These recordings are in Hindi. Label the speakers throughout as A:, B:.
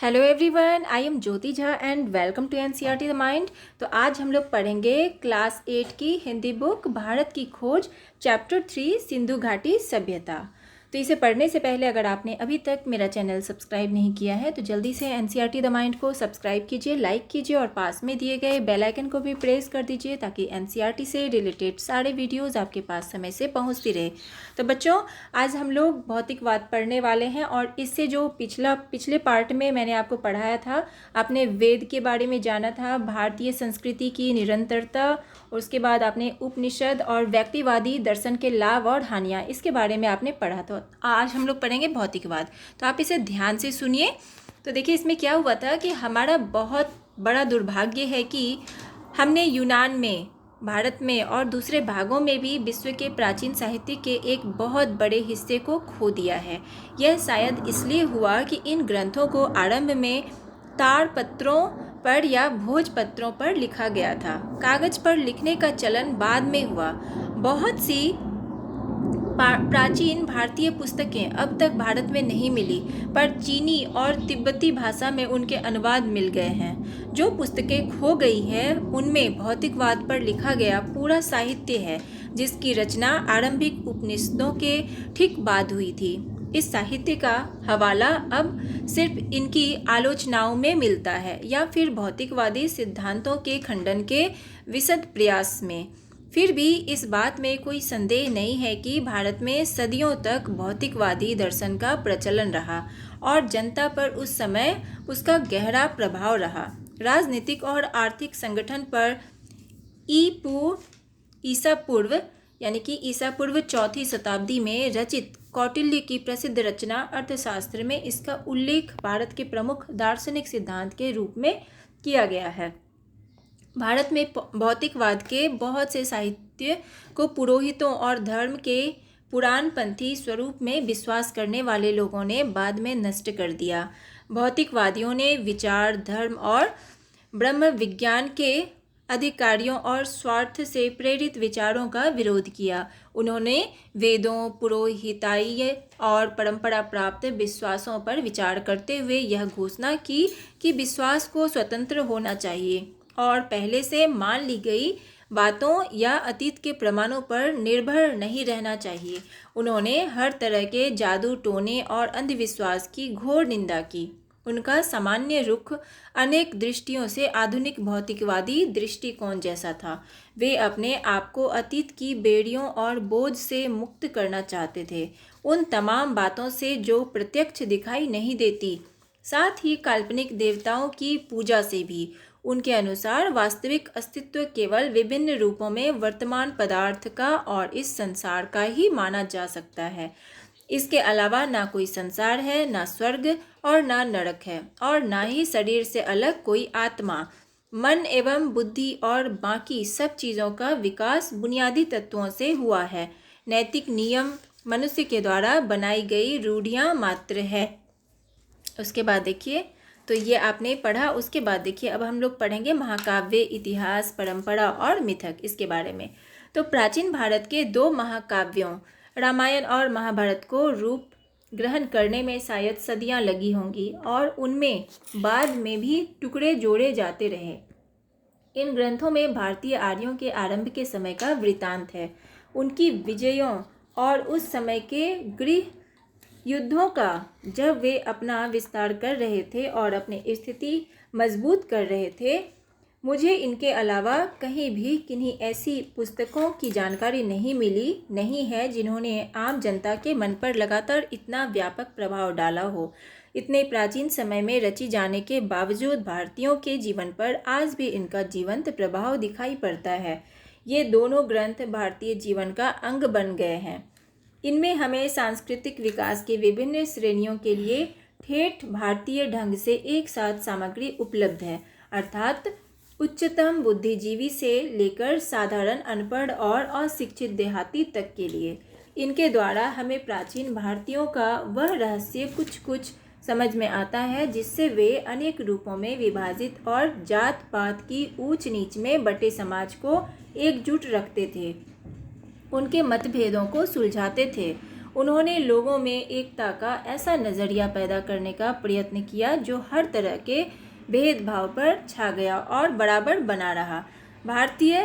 A: Hello everyone, I am Jyoti Jha and welcome to NCERT the mind. तो आज हम लोग पढ़ेंगे क्लास 8 की हिंदी बुक भारत की खोज चैप्टर 3 सिंधु घाटी सभ्यता। तो इसे पढ़ने से पहले अगर आपने अभी तक मेरा चैनल सब्सक्राइब नहीं किया है तो जल्दी से एनसीईआरटी द माइंड को सब्सक्राइब कीजिए, लाइक कीजिए और पास में दिए गए बेल आइकन को भी प्रेस कर दीजिए ताकि एनसीईआरटी से रिलेटेड सारे वीडियोज़ आपके पास समय से पहुँचती रहे। तो बच्चों, आज हम लोग भौतिकवाद पढ़ने वाले हैं और इससे जो पिछले पार्ट में मैंने आपको पढ़ाया था, आपने वेद के बारे में जाना था, भारतीय संस्कृति की निरंतरता, और उसके बाद आपने उपनिषद और व्यक्तिवादी दर्शन के लाभ और हानियाँ, इसके बारे में आपने पढ़ा। तो आज हम लोग पढ़ेंगे भौतिकवाद। तो आप इसे ध्यान से सुनिए। तो देखिए, इसमें क्या हुआ था कि हमारा बहुत बड़ा दुर्भाग्य है कि हमने यूनान में, भारत में और दूसरे भागों में भी विश्व के प्राचीन साहित्य के एक बहुत बड़े हिस्से को खो दिया है। यह शायद इसलिए हुआ कि इन ग्रंथों को आरंभ में ताड़पत्रों पर या भोजपत्रों पर लिखा गया था। कागज पर लिखने का चलन बाद में हुआ। बहुत सी प्राचीन भारतीय पुस्तकें अब तक भारत में नहीं मिली, पर चीनी और तिब्बती भाषा में उनके अनुवाद मिल गए हैं। जो पुस्तकें खो गई हैं उनमें भौतिकवाद पर लिखा गया पूरा साहित्य है, जिसकी रचना आरंभिक उपनिषदों के ठीक बाद हुई थी। इस साहित्य का हवाला अब सिर्फ इनकी आलोचनाओं में मिलता है या फिर भौतिकवादी सिद्धांतों के खंडन के विशद प्रयास में। फिर भी इस बात में कोई संदेह नहीं है कि भारत में सदियों तक भौतिकवादी दर्शन का प्रचलन रहा और जनता पर उस समय उसका गहरा प्रभाव रहा। राजनीतिक और आर्थिक संगठन पर ईसा पूर्व यानी कि ईसा पूर्व 4वीं शताब्दी में रचित कौटिल्य की प्रसिद्ध रचना अर्थशास्त्र में इसका उल्लेख भारत के प्रमुख दार्शनिक सिद्धांत के रूप में किया गया है। भारत में भौतिकवाद के बहुत से साहित्य को पुरोहितों और धर्म के पुराणपंथी स्वरूप में विश्वास करने वाले लोगों ने बाद में नष्ट कर दिया। भौतिकवादियों ने विचार, धर्म और ब्रह्म विज्ञान के अधिकारियों और स्वार्थ से प्रेरित विचारों का विरोध किया। उन्होंने वेदों, पुरोहिताई और परंपरा प्राप्त विश्वासों पर विचार करते हुए यह घोषणा की कि विश्वास को स्वतंत्र होना चाहिए और पहले से मान ली गई बातों या अतीत के प्रमाणों पर निर्भर नहीं रहना चाहिए। उन्होंने हर तरह के जादू टोने और अंधविश्वास की घोर निंदा की। उनका सामान्य रुख अनेक दृष्टियों से आधुनिक भौतिकवादी दृष्टिकोण जैसा था। वे अपने आप को अतीत की बेड़ियों और बोझ से मुक्त करना चाहते थे, उन तमाम बातों से जो प्रत्यक्ष दिखाई नहीं देती, साथ ही काल्पनिक देवताओं की पूजा से भी। उनके अनुसार वास्तविक अस्तित्व केवल विभिन्न रूपों में वर्तमान पदार्थ का और इस संसार का ही माना जा सकता है। इसके अलावा ना कोई संसार है, ना स्वर्ग और ना नरक है, और ना ही शरीर से अलग कोई आत्मा। मन एवं बुद्धि और बाकी सब चीज़ों का विकास बुनियादी तत्वों से हुआ है। नैतिक नियम मनुष्य के द्वारा बनाई गई रूढ़ियाँ मात्र है। उसके बाद देखिए, तो ये आपने पढ़ा। उसके बाद देखिए, अब हम लोग पढ़ेंगे महाकाव्य, इतिहास, परंपरा और मिथक, इसके बारे में। तो प्राचीन भारत के 2 महाकाव्यों रामायण और महाभारत को रूप ग्रहण करने में शायद सदियां लगी होंगी और उनमें बाद में भी टुकड़े जोड़े जाते रहे। इन ग्रंथों में भारतीय आर्यों के आरंभ के समय का वृतांत है, उनकी विजयों और उस समय के गृह युद्धों का, जब वे अपना विस्तार कर रहे थे और अपनी स्थिति मजबूत कर रहे थे। मुझे इनके अलावा कहीं भी किन्हीं ऐसी पुस्तकों की जानकारी नहीं है जिन्होंने आम जनता के मन पर लगातार इतना व्यापक प्रभाव डाला हो। इतने प्राचीन समय में रची जाने के बावजूद भारतीयों के जीवन पर आज भी इनका जीवंत प्रभाव दिखाई पड़ता है। ये दोनों ग्रंथ भारतीय जीवन का अंग बन गए हैं। इनमें हमें सांस्कृतिक विकास के विभिन्न श्रेणियों के लिए ठेठ भारतीय ढंग से एक साथ सामग्री उपलब्ध है, अर्थात उच्चतम बुद्धिजीवी से लेकर साधारण अनपढ़ और अशिक्षित देहाती तक के लिए। इनके द्वारा हमें प्राचीन भारतीयों का वह रहस्य कुछ कुछ समझ में आता है जिससे वे अनेक रूपों में विभाजित और जात पात की ऊंच नीच में बटे समाज को एकजुट रखते थे, उनके मतभेदों को सुलझाते थे उन्होंने लोगों में एकता का ऐसा नज़रिया पैदा करने का प्रयत्न किया जो हर तरह के भेदभाव पर छा गया और बराबर बना रहा। भारतीय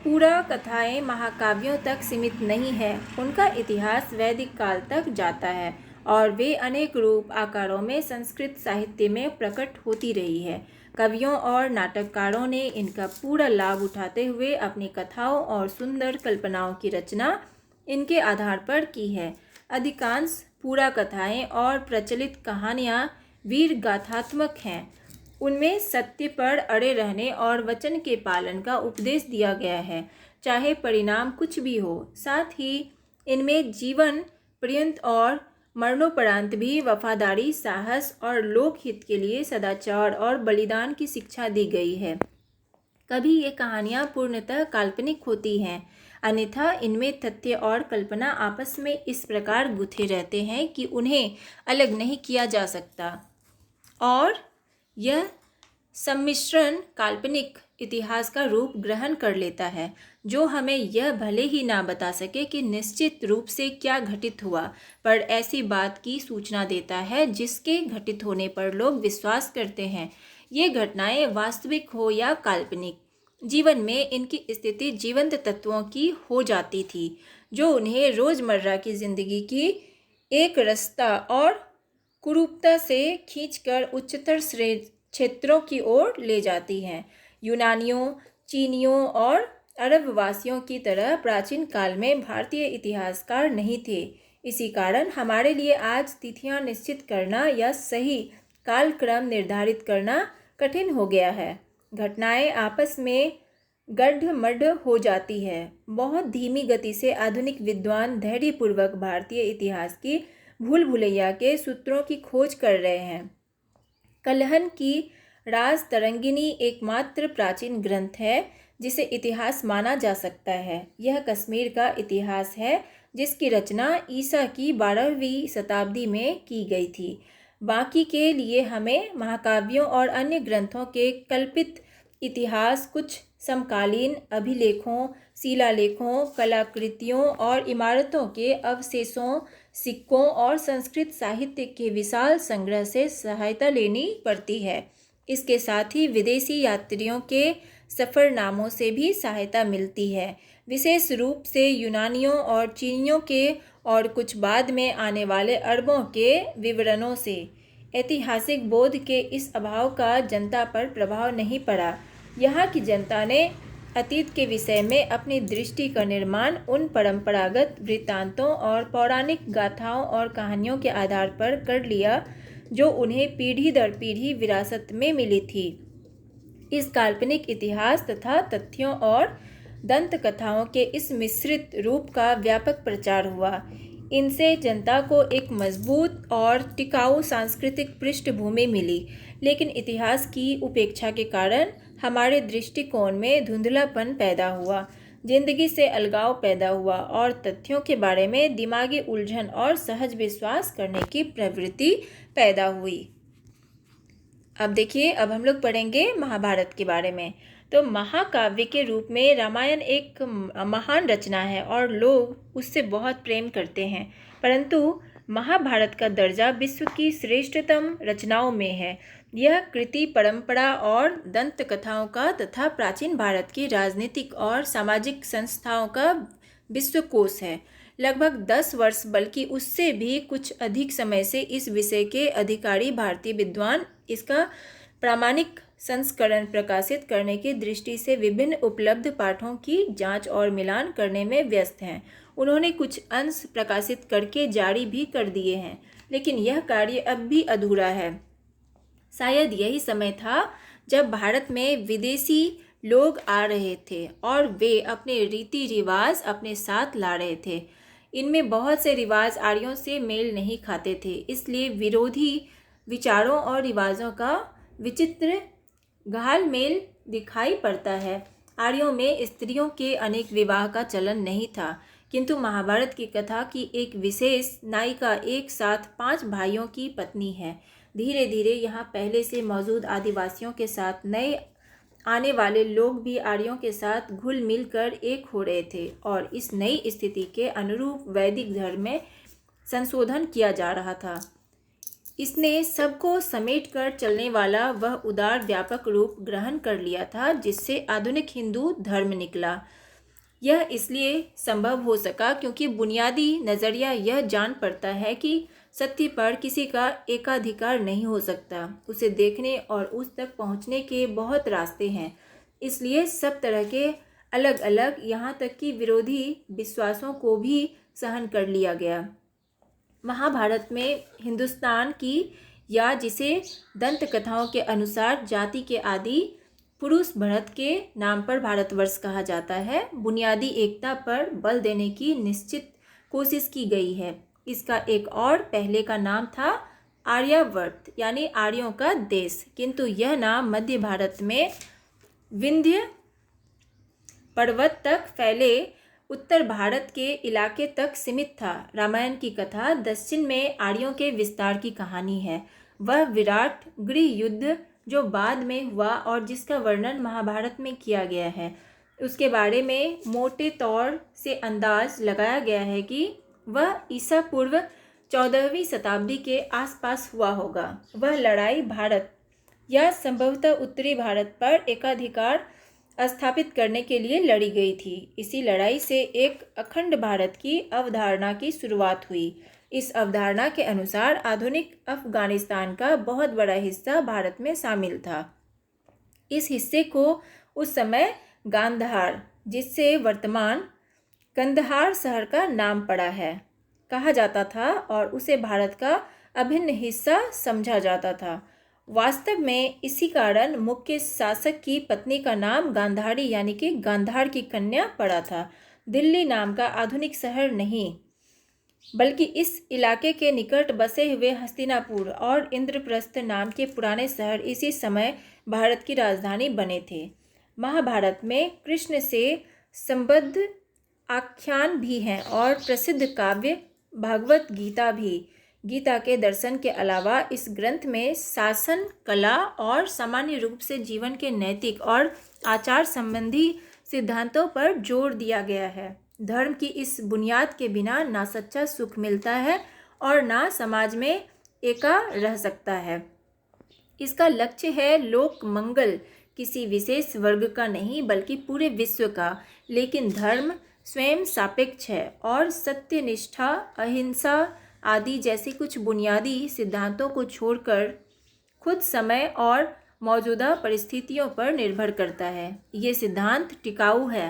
A: पुरा कथाएँ महाकाव्यों तक सीमित नहीं है, उनका इतिहास वैदिक काल तक जाता है और वे अनेक रूप आकारों में संस्कृत साहित्य में प्रकट होती रही है। कवियों और नाटककारों ने इनका पूरा लाभ उठाते हुए अपनी कथाओं और सुंदर कल्पनाओं की रचना इनके आधार पर की है। अधिकांश पुरा कथाएँ और प्रचलित कहानियाँ वीर गाथात्मक हैं। उनमें सत्य पर अड़े रहने और वचन के पालन का उपदेश दिया गया है, चाहे परिणाम कुछ भी हो। साथ ही इनमें जीवन पर्यंत और मरणोपरांत भी वफादारी, साहस और लोकहित के लिए सदाचार और बलिदान की शिक्षा दी गई है। कभी ये कहानियाँ पूर्णतः काल्पनिक होती हैं, अन्यथा इनमें तथ्य और कल्पना आपस में इस प्रकार गुथे रहते हैं कि उन्हें अलग नहीं किया जा सकता और यह सम्मिश्रण काल्पनिक इतिहास का रूप ग्रहण कर लेता है, जो हमें यह भले ही ना बता सके कि निश्चित रूप से क्या घटित हुआ, पर ऐसी बात की सूचना देता है जिसके घटित होने पर लोग विश्वास करते हैं। ये घटनाएं वास्तविक हो या काल्पनिक, जीवन में इनकी स्थिति जीवंत तत्वों की हो जाती थी, जो उन्हें रोज़मर्रा की जिंदगी की एक रास्ता और कुरूपता से खींचकर उच्चतर क्षेत्रों की ओर ले जाती हैं। यूनानियों, चीनियों और अरब वासियों की तरह प्राचीन काल में भारतीय इतिहासकार नहीं थे। इसी कारण हमारे लिए आज तिथियां निश्चित करना या सही कालक्रम निर्धारित करना कठिन हो गया है। घटनाएं आपस में गड्ढमड्ढ हो जाती है। बहुत धीमी गति से आधुनिक विद्वान धैर्यपूर्वक भारतीय इतिहास की भूल भुलैया के सूत्रों की खोज कर रहे हैं। कलहन की राज तरंगिनी एकमात्र प्राचीन ग्रंथ है जिसे इतिहास माना जा सकता है। यह कश्मीर का इतिहास है जिसकी रचना ईसा की 12वीं शताब्दी में की गई थी। बाकी के लिए हमें महाकाव्यों और अन्य ग्रंथों के कल्पित इतिहास, कुछ समकालीन अभिलेखों, शिलालेखों, कलाकृतियों और इमारतों के अवशेषों, सिक्कों और संस्कृत साहित्य के विशाल संग्रह से सहायता लेनी पड़ती है। इसके साथ ही विदेशी यात्रियों के सफ़रनामों से भी सहायता मिलती है, विशेष रूप से यूनानियों और चीनियों के और कुछ बाद में आने वाले अरबों के विवरणों से। ऐतिहासिक बोध के इस अभाव का जनता पर प्रभाव नहीं पड़ा। यहाँ की जनता ने अतीत के विषय में अपनी दृष्टि का निर्माण उन परंपरागत वृत्तांतों और पौराणिक गाथाओं और कहानियों के आधार पर कर लिया जो उन्हें पीढ़ी दर पीढ़ी विरासत में मिली थी। इस काल्पनिक इतिहास तथा तथ्यों और दंत कथाओं के इस मिश्रित रूप का व्यापक प्रचार हुआ। इनसे जनता को एक मजबूत और टिकाऊ सांस्कृतिक पृष्ठभूमि मिली, लेकिन इतिहास की उपेक्षा के कारण हमारे दृष्टिकोण में धुंधलापन पैदा हुआ, जिंदगी से अलगाव पैदा हुआ और तथ्यों के बारे में दिमागी उलझन और सहज विश्वास करने की प्रवृत्ति पैदा हुई। अब देखिए, अब हम लोग पढ़ेंगे महाभारत के बारे में। तो महाकाव्य के रूप में रामायण एक महान रचना है और लोग उससे बहुत प्रेम करते हैं, परंतु महाभारत का दर्जा विश्व की श्रेष्ठतम रचनाओं में है। यह कृति परंपरा और दंत कथाओं का तथा प्राचीन भारत की राजनीतिक और सामाजिक संस्थाओं का विश्वकोश है। लगभग 10 वर्ष बल्कि उससे भी कुछ अधिक समय से इस विषय के अधिकारी भारतीय विद्वान इसका प्रामाणिक संस्करण प्रकाशित करने की दृष्टि से विभिन्न उपलब्ध पाठों की जांच और मिलान करने में व्यस्त हैं। उन्होंने कुछ अंश प्रकाशित करके जारी भी कर दिए हैं, लेकिन यह कार्य अब भी अधूरा है। शायद यही समय था जब भारत में विदेशी लोग आ रहे थे और वे अपने रीति रिवाज अपने साथ ला रहे थे। इनमें बहुत से रिवाज आर्यों से मेल नहीं खाते थे, इसलिए विरोधी विचारों और रिवाजों का विचित्र घाल मेल दिखाई पड़ता है। आर्यों में स्त्रियों के अनेक विवाह का चलन नहीं था, किंतु महाभारत की कथा की एक विशेष नायिका एक साथ 5 भाइयों की पत्नी है। धीरे धीरे यहाँ पहले से मौजूद आदिवासियों के साथ नए आने वाले लोग भी आर्यों के साथ घुल मिल कर एक हो रहे थे और इस नई स्थिति के अनुरूप वैदिक धर्म में संशोधन किया जा रहा था। इसने सबको समेट कर चलने वाला वह उदार व्यापक रूप ग्रहण कर लिया था जिससे आधुनिक हिंदू धर्म निकला। यह इसलिए संभव हो सका क्योंकि बुनियादी नज़रिया यह जान पड़ता है कि सत्य पर किसी का एकाधिकार नहीं हो सकता। उसे देखने और उस तक पहुंचने के बहुत रास्ते हैं। इसलिए सब तरह के अलग अलग, यहाँ तक कि विरोधी विश्वासों को भी सहन कर लिया गया। महाभारत में हिंदुस्तान की, या जिसे दंत कथाओं के अनुसार जाति के आदि पुरुष भरत के नाम पर भारतवर्ष कहा जाता है, बुनियादी एकता पर बल देने की निश्चित कोशिश की गई है। इसका एक और पहले का नाम था आर्यावर्त, यानी आर्यों का देश, किंतु यह नाम मध्य भारत में विंध्य पर्वत तक फैले उत्तर भारत के इलाके तक सीमित था। रामायण की कथा दक्षिण में आर्यों के विस्तार की कहानी है। वह विराट गृह युद्ध जो बाद में हुआ और जिसका वर्णन महाभारत में किया गया है, उसके बारे में मोटे तौर से अंदाज लगाया गया है कि वह ईसा पूर्व 14वीं शताब्दी के आसपास हुआ होगा। वह लड़ाई भारत या संभवतः उत्तरी भारत पर एकाधिकार स्थापित करने के लिए लड़ी गई थी। इसी लड़ाई से एक अखंड भारत की अवधारणा की शुरुआत हुई। इस अवधारणा के अनुसार आधुनिक अफगानिस्तान का बहुत बड़ा हिस्सा भारत में शामिल था। इस हिस्से को उस समय गांधार, जिससे वर्तमान कंदहार शहर का नाम पड़ा है, कहा जाता था और उसे भारत का अभिन्न हिस्सा समझा जाता था। वास्तव में इसी कारण मुख्य शासक की पत्नी का नाम गांधारी यानी कि गांधार की कन्या पड़ा था। दिल्ली नाम का आधुनिक शहर नहीं, बल्कि इस इलाके के निकट बसे हुए हस्तिनापुर और इंद्रप्रस्थ नाम के पुराने शहर इसी समय भारत की राजधानी बने थे। महाभारत में कृष्ण से संबद्ध आख्यान भी हैं और प्रसिद्ध काव्य भागवत गीता भी। गीता के दर्शन के अलावा इस ग्रंथ में शासन कला और सामान्य रूप से जीवन के नैतिक और आचार संबंधी सिद्धांतों पर जोर दिया गया है। धर्म की इस बुनियाद के बिना ना सच्चा सुख मिलता है और ना समाज में एका रह सकता है। इसका लक्ष्य है लोक मंगल, किसी विशेष वर्ग का नहीं बल्कि पूरे विश्व का। लेकिन धर्म स्वयं सापेक्ष है और सत्य, निष्ठा, अहिंसा आदि जैसे कुछ बुनियादी सिद्धांतों को छोड़कर खुद समय और मौजूदा परिस्थितियों पर निर्भर करता है। ये सिद्धांत टिकाऊ है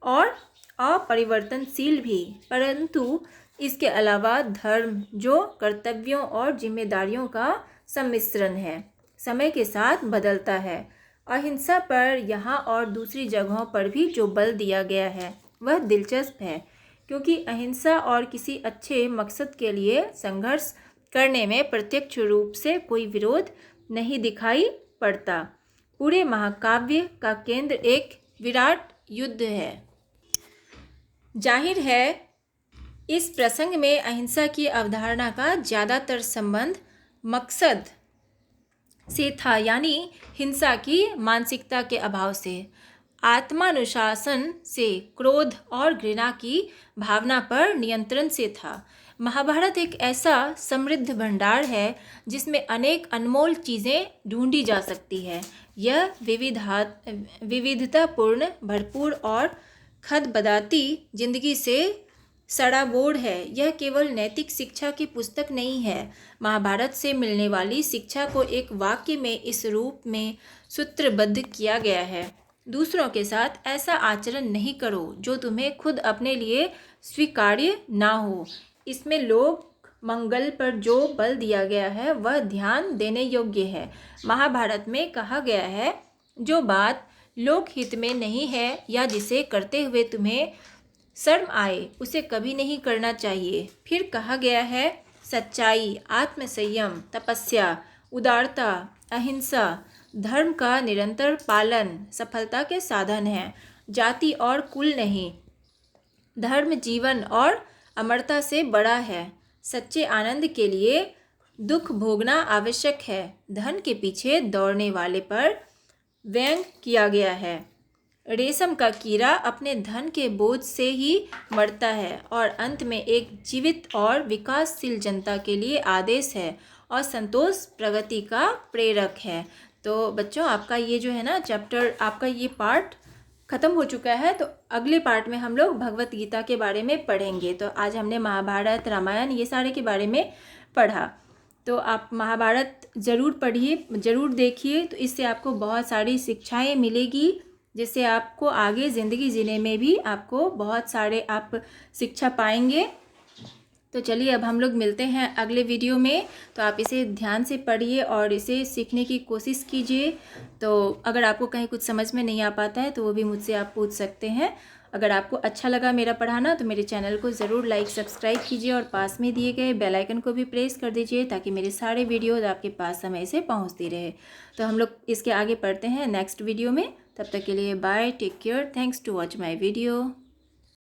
A: और अपरिवर्तनशील भी, परंतु इसके अलावा धर्म जो कर्तव्यों और जिम्मेदारियों का सम्मिश्रण है, समय के साथ बदलता है। अहिंसा पर यहाँ और दूसरी जगहों पर भी जो बल दिया गया है वह दिलचस्प है, क्योंकि अहिंसा और किसी अच्छे मकसद के लिए संघर्ष करने में प्रत्यक्ष रूप से कोई विरोध नहीं दिखाई पड़ता। पूरे महाकाव्य का केंद्र एक विराट युद्ध है। जाहिर है इस प्रसंग में अहिंसा की अवधारणा का ज़्यादातर संबंध मकसद से था, यानी हिंसा की मानसिकता के अभाव से। आत्मानुशासन से क्रोध और घृणा की भावना पर नियंत्रण से था। महाभारत एक ऐसा समृद्ध भंडार है जिसमें अनेक अनमोल चीज़ें ढूंढी जा सकती है। यह विविधतापूर्ण, भरपूर और खदबदाती जिंदगी से सड़ाबोड़ है। यह केवल नैतिक शिक्षा की पुस्तक नहीं है। महाभारत से मिलने वाली शिक्षा को एक वाक्य में इस रूप में सूत्रबद्ध किया गया है: दूसरों के साथ ऐसा आचरण नहीं करो जो तुम्हें खुद अपने लिए स्वीकार्य ना हो। इसमें लोक मंगल पर जो बल दिया गया है वह ध्यान देने योग्य है। महाभारत में कहा गया है, जो बात लोकहित में नहीं है या जिसे करते हुए तुम्हें शर्म आए उसे कभी नहीं करना चाहिए। फिर कहा गया है, सच्चाई, आत्मसंयम, तपस्या, उदारता, अहिंसा, धर्म का निरंतर पालन सफलता के साधन हैं। जाति और कुल नहीं, धर्म जीवन और अमरता से बड़ा है। सच्चे आनंद के लिए दुख भोगना आवश्यक है। धन के पीछे दौड़ने वाले पर व्यंग किया गया है। रेशम का कीड़ा अपने धन के बोझ से ही मरता है और अंत में एक जीवित और विकासशील जनता के लिए आदेश है और संतोष प्रगति का प्रेरक है। तो बच्चों, आपका ये जो है ना चैप्टर, आपका ये पार्ट ख़त्म हो चुका है। तो अगले पार्ट में हम लोग भगवत गीता के बारे में पढ़ेंगे। तो आज हमने महाभारत, रामायण ये सारे के बारे में पढ़ा। तो आप महाभारत ज़रूर पढ़िए, ज़रूर देखिए। तो इससे आपको बहुत सारी शिक्षाएं मिलेगी, जिससे आपको आगे ज़िंदगी जीने में भी आपको बहुत सारे आप शिक्षा पाएंगे। तो चलिए, अब हम लोग मिलते हैं अगले वीडियो में। तो आप इसे ध्यान से पढ़िए और इसे सीखने की कोशिश कीजिए। तो अगर आपको कहीं कुछ समझ में नहीं आ पाता है तो वो भी मुझसे आप पूछ सकते हैं। अगर आपको अच्छा लगा मेरा पढ़ाना तो मेरे चैनल को ज़रूर लाइक सब्सक्राइब कीजिए और पास में दिए गए बेल आइकन को भी प्रेस कर दीजिए, ताकि मेरे सारे वीडियोज़ आपके पास समय से पहुँचती रहे। तो हम लोग इसके आगे पढ़ते हैं नेक्स्ट वीडियो में। तब तक के लिए bye, take care, thanks to watch my video.